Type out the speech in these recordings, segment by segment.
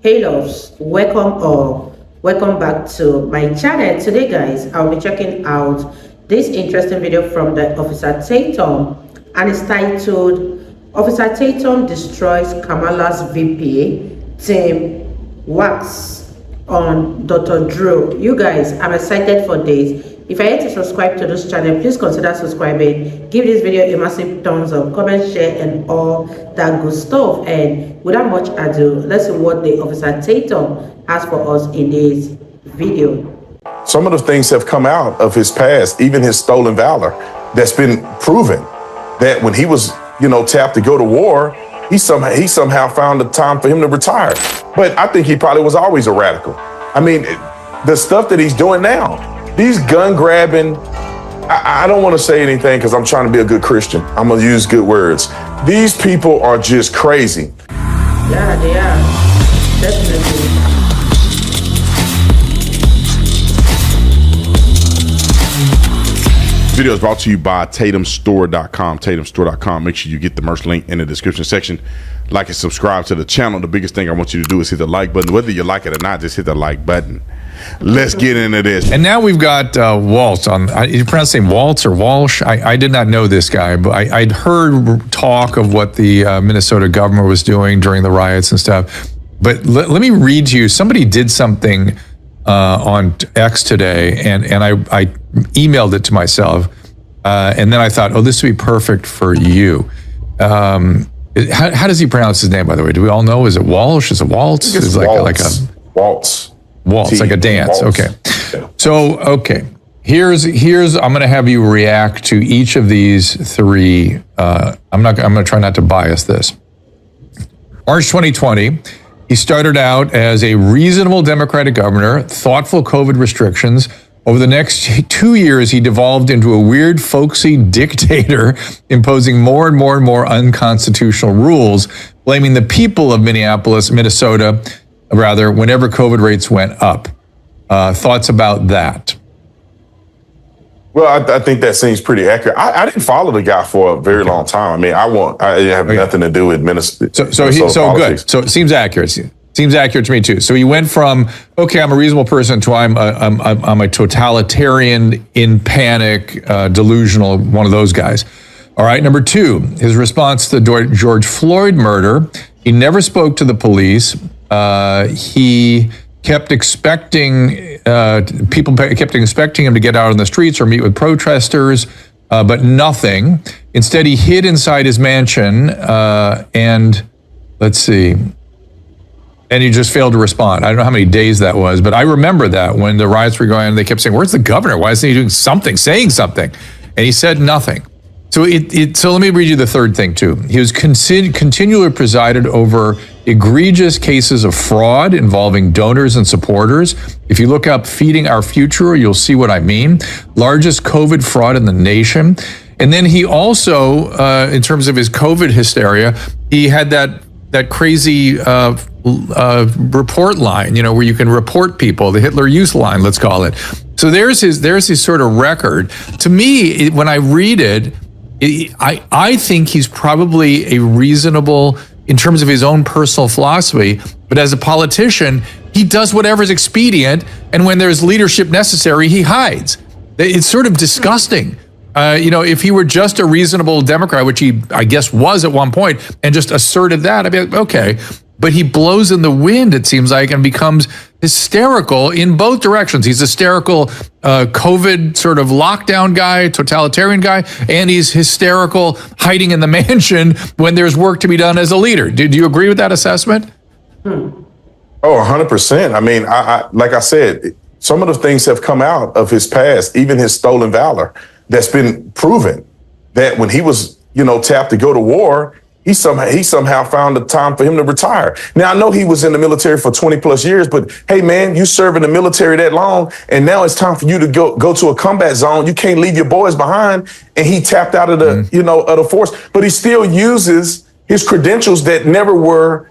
Hey loves, welcome back to my channel. Today guys, I'll be checking out this interesting video from the Officer Tatum, and it's titled Officer Tatum Destroys Kamala's VP Team Watz on Dr. Drew. You guys, I'm excited for this. If I hate to subscribe to this channel, please consider subscribing. Give this video a massive thumbs up, comment, share, and all that good stuff. And without much ado, let's see what the Officer Tatum has for us in this video. Some of the things have come out of his past, even his stolen valor, that's been proven that when he was, tapped to go to war, he somehow found the time for him to retire. But I think he probably was always a radical. I mean, the stuff that he's doing now, these gun grabbing, I don't want to say anything because I'm trying to be a good Christian. I'm going to use good words. These people are just crazy. Yeah, they are. Definitely. This video is brought to you by tatumstore.com. tatumstore.com. Make sure you get the merch link in the description section. Like and subscribe to the channel. The biggest thing I want you to do is hit the like button. Whether you like it or not, just hit the like button. Let's get into this. And now we've got Watz on. You pronounce his name Watz or Walsh? I did not know this guy, but I'd heard talk of what the Minnesota governor was doing during the riots and stuff. But let me read to you. Somebody did something on X today, and I emailed it to myself, and then I thought, oh, this would be perfect for you. How does he pronounce his name, by the way? Do we all know? Is it Walsh? Is it Waltz? It's Waltz. Waltz, like a dance. Waltz. Okay. So, here's I'm going to have you react to each of these three. I'm going to try not to bias this. March 2020, he started out as a reasonable Democratic governor, thoughtful COVID restrictions. Over the next 2 years, he devolved into a weird, folksy dictator, imposing more and more and more unconstitutional rules, blaming the people of Minnesota, whenever COVID rates went up. Thoughts about that? Well, I think that seems pretty accurate. I didn't follow the guy for a very long time. I mean, I have nothing to do with Minnesota. So good. So it seems accurate. Seems accurate to me too. So he went from, I'm a reasonable person to I'm a totalitarian, in panic, delusional, one of those guys. All right. Number two, his response to the George Floyd murder. He never spoke to the police. He kept expecting people kept expecting him to get out on the streets or meet with protesters, but nothing. Instead, he hid inside his mansion, and let's see. And he just failed to respond. I don't know how many days that was, but I remember that when the riots were going on, they kept saying, "Where's the governor? Why isn't he doing something, saying something?" And he said nothing. So so let me read you the third thing too. He was continually presided over egregious cases of fraud involving donors and supporters. If you look up "Feeding Our Future," you'll see what I mean. Largest COVID fraud in the nation. And then he also, in terms of his COVID hysteria, he had that crazy report line, where you can report people, the Hitler Youth line, let's call it. So there's his sort of record. To me, when I read it, I think he's probably a reasonable, in terms of his own personal philosophy, but as a politician, he does whatever's expedient, and when there's leadership necessary, he hides. It's sort of disgusting. If he were just a reasonable Democrat, which he, I guess, was at one point, and just asserted that, I'd be like, okay. But he blows in the wind, it seems like, and becomes hysterical in both directions. He's hysterical COVID sort of lockdown guy, totalitarian guy, and he's hysterical hiding in the mansion when there's work to be done as a leader. Do you agree with that assessment? Oh, 100%. I mean, like I said, some of the things have come out of his past, even his stolen valor, that's been proven that when he was, tapped to go to war, he somehow found the time for him to retire. Now, I know he was in the military for 20 plus years, but hey, man, you serve in the military that long, and now it's time for you to go to a combat zone. You can't leave your boys behind. And he tapped out of the, of the force, but he still uses his credentials that never were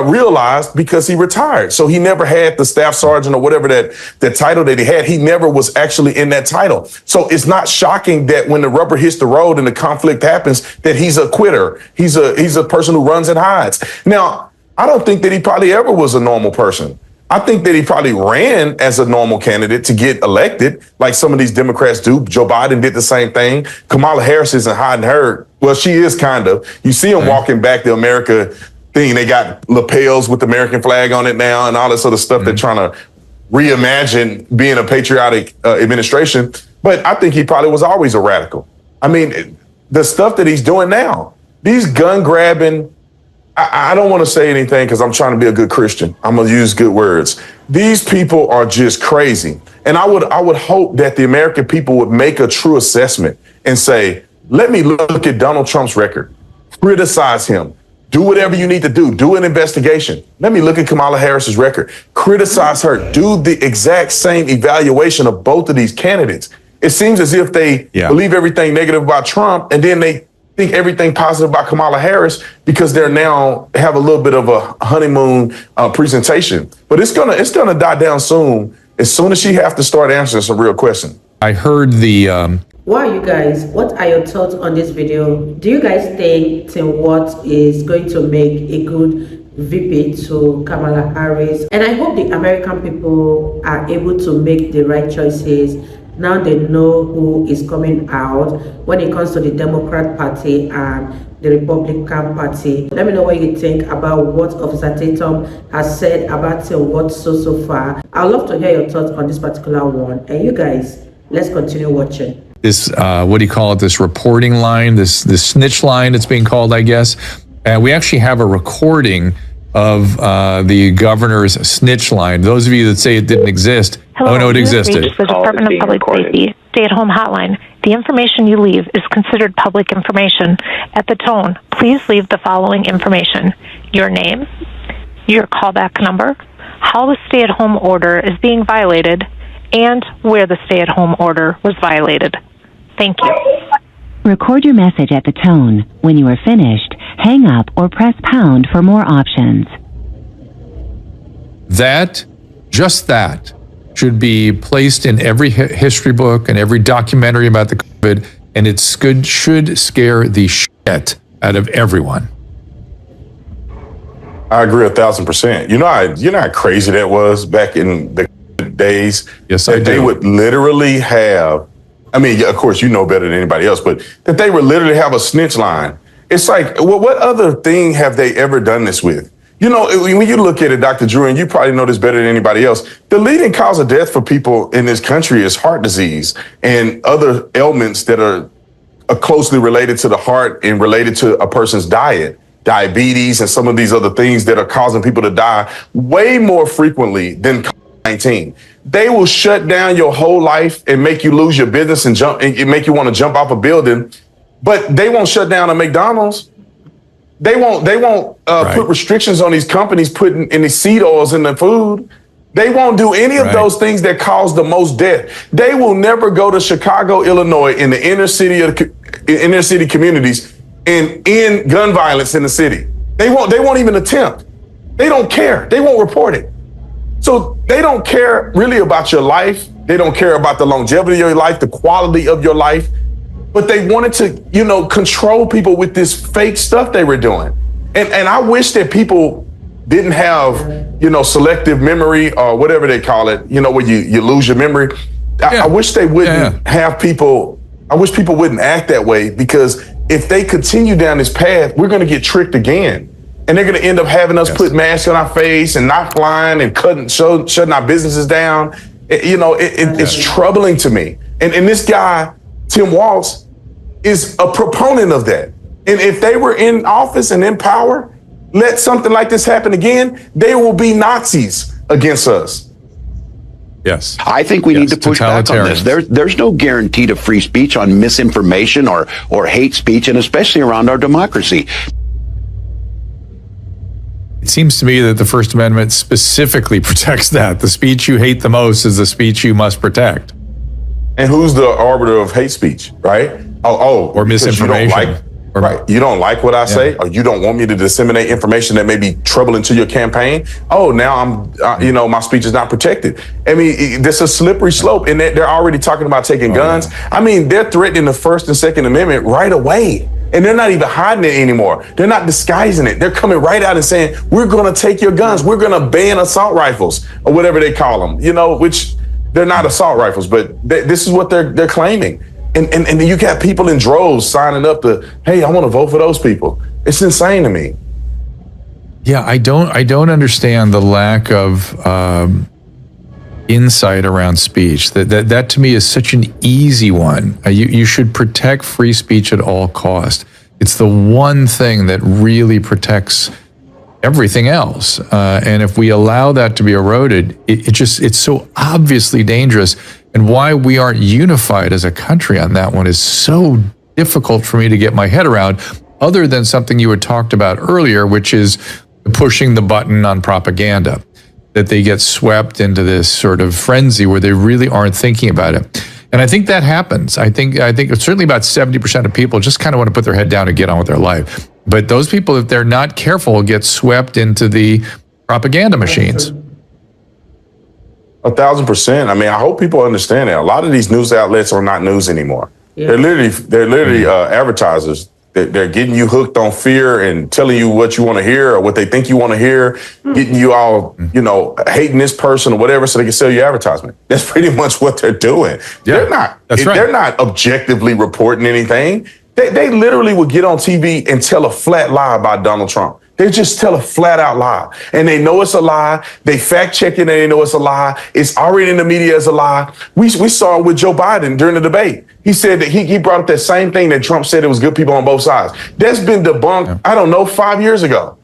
realized because he retired. So he never had the staff sergeant or whatever that title that he had. He never was actually in that title. So it's not shocking that when the rubber hits the road and the conflict happens, that he's a quitter. He's a person who runs and hides. Now, I don't think that he probably ever was a normal person. I think that he probably ran as a normal candidate to get elected, like some of these Democrats do. Joe Biden did the same thing. Kamala Harris isn't hiding her. Well, she is kind of. You see them walking back the America thing. They got lapels with the American flag on it now and all this other stuff. They're trying to reimagine being a patriotic administration. But I think he probably was always a radical. I mean, the stuff that he's doing now, these gun grabbing, I don't want to say anything because I'm trying to be a good Christian. I'm going to use good words. These people are just crazy. And I would hope that the American people would make a true assessment and say, let me look at Donald Trump's record, criticize him, do whatever you need to do an investigation. Let me look at Kamala Harris's record, criticize her, do the exact same evaluation of both of these candidates. It seems as if they believe everything negative about Trump and then they think everything positive about Kamala Harris because they're now have a little bit of a honeymoon presentation. But it's gonna die down soon as soon as she have to start answering some real questions. I heard the Wow, you guys, what are your thoughts on this video? Do you guys think Tim Watz is going to make a good VP to Kamala Harris? And I hope the American people are able to make the right choices. Now they know who is coming out when it comes to the Democrat Party and the Republican Party. Let me know what you think about what Officer Tatum has said about Tim Watz so far. I'd love to hear your thoughts on this particular one. And you guys, let's continue watching. This what do you call it? This reporting line, this snitch line, it's being called, I guess. And we actually have a recording of the governor's snitch line. Those of you that say it didn't exist, hello, no, it existed. The Department of Public Safety stay-at-home hotline. The information you leave is considered public information. At the tone, please leave the following information: your name, your callback number, how the stay-at-home order is being violated, and where the stay-at-home order was violated. Thank you. Record your message at the tone. When you are finished, hang up or press pound for more options. Just that, should be placed in every history book and every documentary about the COVID, and it should scare the shit out of everyone. I agree 1,000%. You know how crazy that was back in the days? Yes, I do. They would literally have, I mean, of course, you know better than anybody else, but that they would literally have a snitch line. It's like, well, what other thing have they ever done this with? You know, when you look at it, Dr. Drew, and you probably know this better than anybody else, the leading cause of death for people in this country is heart disease and other ailments that are closely related to the heart and related to a person's diet, diabetes, and some of these other things that are causing people to die way more frequently than COVID-19. They will shut down your whole life and make you lose your business and make you want to jump off a building, but they won't shut down a McDonald's. They won't put restrictions on these companies putting any seed oils in the food. They won't do any of those things that cause the most death. They will never go to Chicago, Illinois, in the inner city communities and end gun violence in the city. They won't even attempt. They don't care. They won't report it. So they don't care really about your life. They don't care about the longevity of your life, the quality of your life. But they wanted to, control people with this fake stuff they were doing. And I wish that people didn't have, selective memory or whatever they call it, where you lose your memory. I wish they wouldn't have people. I wish people wouldn't act that way, because if they continue down this path, we're going to get tricked again. And they're going to end up having us put masks on our face and not flying and shutting our businesses down. It's troubling to me. And this guy, Tim Watz, is a proponent of that. And if they were in office and in power, let something like this happen again, they will be Nazis against us. Yes. I think we need to push back on this. There's no guarantee to free speech on misinformation or hate speech, and especially around our democracy. It seems to me that the First Amendment specifically protects that. The speech you hate the most is the speech you must protect. And who's the arbiter of hate speech, right? Or misinformation. You don't like what I say, or you don't want me to disseminate information that may be troubling to your campaign. Oh, now I'm, my speech is not protected. I mean, there's a slippery slope, and they're already talking about taking guns. I mean, they're threatening the First and Second Amendment right away. And they're not even hiding it anymore. They're not disguising it. They're coming right out and saying, we're going to take your guns. We're going to ban assault rifles or whatever they call them, you know, which they're not assault rifles, but this is what they're claiming. And you got people in droves signing up to, hey, I want to vote for those people. It's insane to me. Yeah, I don't understand the lack of insight around speech. That to me is such an easy one. You should protect free speech at all costs. It's the one thing that really protects everything else. And if we allow that to be eroded, it's so obviously dangerous. And why we aren't unified as a country on that one is so difficult for me to get my head around, other than something you had talked about earlier, which is pushing the button on propaganda, that they get swept into this sort of frenzy where they really aren't thinking about it. And I think that happens. I think it's certainly about 70% of people just kind of want to put their head down and get on with their life. But those people, if they're not careful, get swept into the propaganda machines. 1,000%. I mean, I hope people understand that. A lot of these news outlets are not news anymore. Yeah. They're literally advertisers. They're getting you hooked on fear and telling you what you want to hear or what they think you want to hear, getting you all, hating this person or whatever so they can sell you advertisement. That's pretty much what they're doing. Yeah, they're not objectively reporting anything. They literally would get on TV and tell a flat lie about Donald Trump. They just tell a flat out lie. And they know it's a lie. They fact check it and they know it's a lie. It's already in the media as a lie. We saw it with Joe Biden during the debate. He said that he brought up that same thing that Trump said it was good people on both sides. That's been debunked, I don't know, 5 years ago.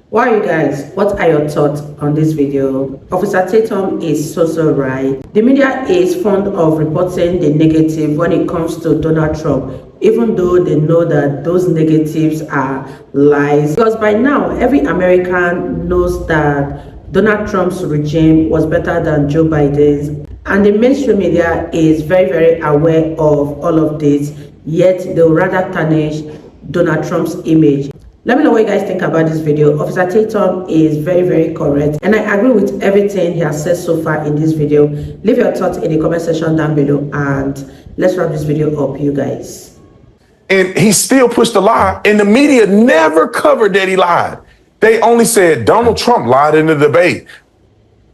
Well, you guys, what are your thoughts on this video? Officer Tatum is so right. The media is fond of reporting the negative when it comes to Donald Trump, even though they know that those negatives are lies. Because by now, every American knows that Donald Trump's regime was better than Joe Biden's. And the mainstream media is very aware of all of this, yet they'll rather tarnish Donald Trump's image. Let me know what you guys think about this video. Officer Tatum is very correct, and I agree with everything he has said so far in this video. Leave your thoughts in the comment section down below, and let's wrap this video up, you guys. And he still pushed the lie, and the media never covered that he lied. They only said Donald Trump lied in the debate.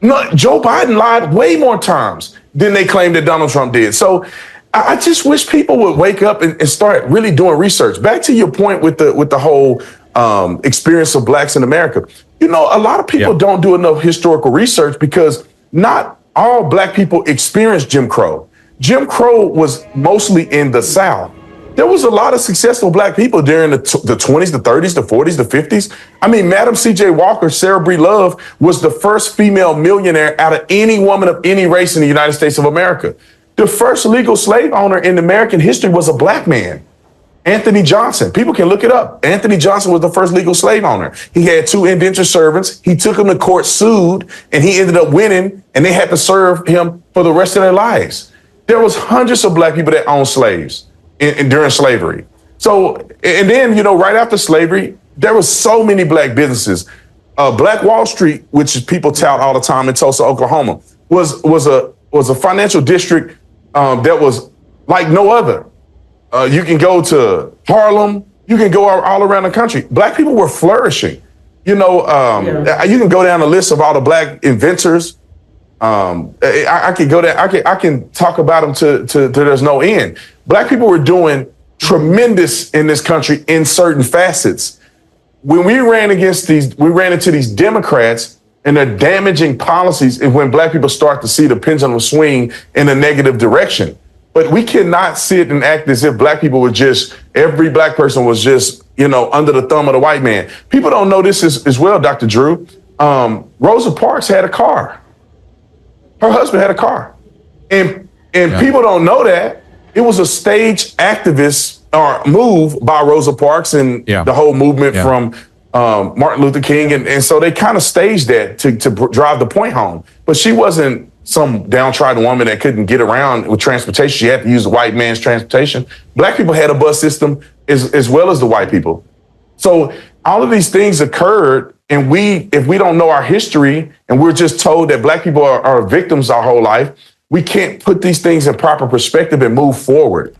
No, Joe Biden lied way more times than they claimed that Donald Trump did. So I just wish people would wake up and start really doing research. Back to your point with the whole experience of blacks in America. A lot of people don't do enough historical research because not all black people experienced Jim Crow. Jim Crow was mostly in the South. There was a lot of successful black people during the 20s, the 30s, the 40s, the 50s. I mean, Madam C.J. Walker, Sarah Bree Love, was the first female millionaire out of any woman of any race in the United States of America. The first legal slave owner in American history was a black man, Anthony Johnson. People can look it up. Anthony Johnson was the first legal slave owner. He had 2 indentured servants. He took them to court, sued, and he ended up winning, and they had to serve him for the rest of their lives. There was hundreds of black people that owned slaves during slavery. So, and then, right after slavery, there was so many black businesses. Black Wall Street, which people tout all the time in Tulsa, Oklahoma, was a financial district that was like no other. You can go to Harlem, you can go all around the country. Black people were flourishing. You can go down the list of all the black inventors. I could go there. I can talk about them to there's no end. Black people were doing tremendous in this country in certain facets. When we ran into these Democrats and their damaging policies, and when black people start to see the pendulum swing in a negative direction. But we cannot sit and act as if black people were every black person was just, under the thumb of the white man. People don't know this as well, Dr. Drew. Rosa Parks had a car. Her husband had a car. And people don't know that. It was a stage activist or move by Rosa Parks and the whole movement from Martin Luther King. And so they kind of staged that to drive the point home. But she wasn't some downtrodden woman that couldn't get around with transportation. She had to use the white man's transportation. Black people had a bus system as well as the white people. So all of these things occurred. And if we don't know our history and we're just told that black people are victims our whole life, we can't put these things in proper perspective and move forward.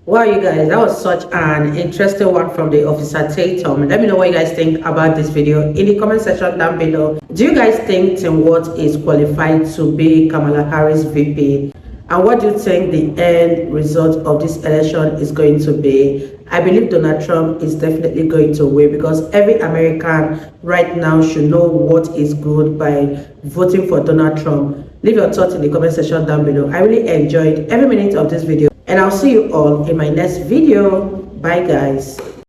Wow, you guys, that was such an interesting one from the officer Tatum. Let me know what you guys think about this video in the comment section down below. Do you guys think Tim Watz is qualified to be Kamala Harris VP? And what do you think the end result of this election is going to be? I believe Donald Trump is definitely going to win, because every American right now should know what is good by voting for Donald Trump. Leave your thoughts in the comment section down below. I really enjoyed every minute of this video, and I'll see you all in my next video. Bye guys.